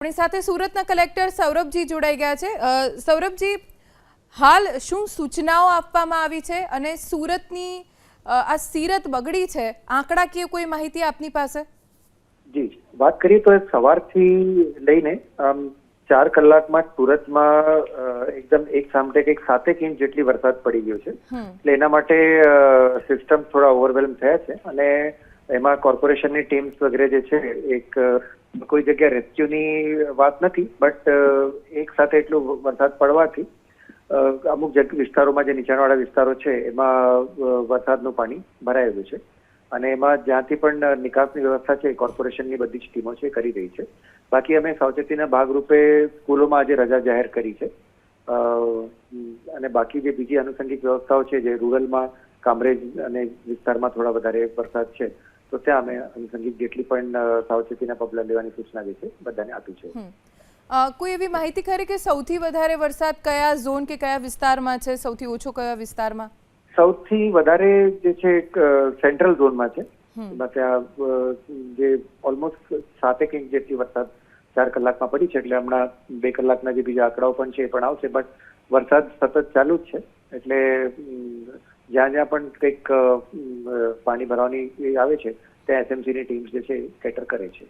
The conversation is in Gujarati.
આપણી સાથે સુરતના કલેક્ટર સૌરભજી જોડાઈ ગયા છે। સૌરભજી, હાલ શું સૂચનાઓ આપવામાં આવી છે અને સુરતની આ સીરત બગડી છે, આંકડાકીય કોઈ માહિતી આપની પાસે? જી, વાત કરીએ તો સવારથી લઈને 4 કલાકમાં સુરતમાં એકદમ એક સામટે એક 7 ઇંચ જેટલી વરસાદ પડી ગયો છે। એટલે એના માટે સિસ્ટમ થોડા ઓવરવેલ્મ થયા છે અને એમાં કોર્પોરેશનની ટીમ્સ વગેરે જે છે એક કોઈ જગ્યાએ રેસ્ક્યુની વાત નથી, બટ એક સાથે એટલું વરસાદ પડવાથી અમુક વિસ્તારોમાં જે નીચાણવાળા વિસ્તારો છે એમાં વરસાદનું પાણી ભરાયેલું છે અને એમાં જ્યાંથી પણ નિકાસની વ્યવસ્થા છે કોર્પોરેશનની બધી જ ટીમો છે કરી રહી છે। બાકી અમે સાવચેતીના ભાગરૂપે સ્કૂલોમાં આજે રજા જાહેર કરી છે અને બાકી જે બીજી આનુષંગિક વ્યવસ્થાઓ છે જે રૂરલમાં કામરેજ અને વિસ્તારમાં થોડા વધારે વરસાદ છે તો ત્યાં અમે આનુષંગિક જેટલી પણ સાવચેતીના પગલાં લેવાની સૂચના જે છે બધાને આપી છે। કોઈ એવી માહિતી ખરી કે સૌથી વધારે વરસાદ કયા ઝોન કે કયા વિસ્તારમાં છે, સૌથી ઓછો કયા વિસ્તારમાં? સૌથી વધારે જે છે સેન્ટ્રલ ઝોનમાં છે, એમાં ત્યાં જે ઓલમોસ્ટ 7 ઇંચ જેટલી વરસાદ 4 કલાકમાં પડી છે। એટલે હમણાં 2 કલાકના જે બીજા આંકડાઓ પણ છે એ પણ આવશે, બટ વરસાદ સતત ચાલુ જ છે એટલે જ્યાં જ્યાં પણ કંઈક પાણી ભરવાની આવે છે ત્યાં એસએમસીની ટીમ્સ જે છે કેટર કરે છે।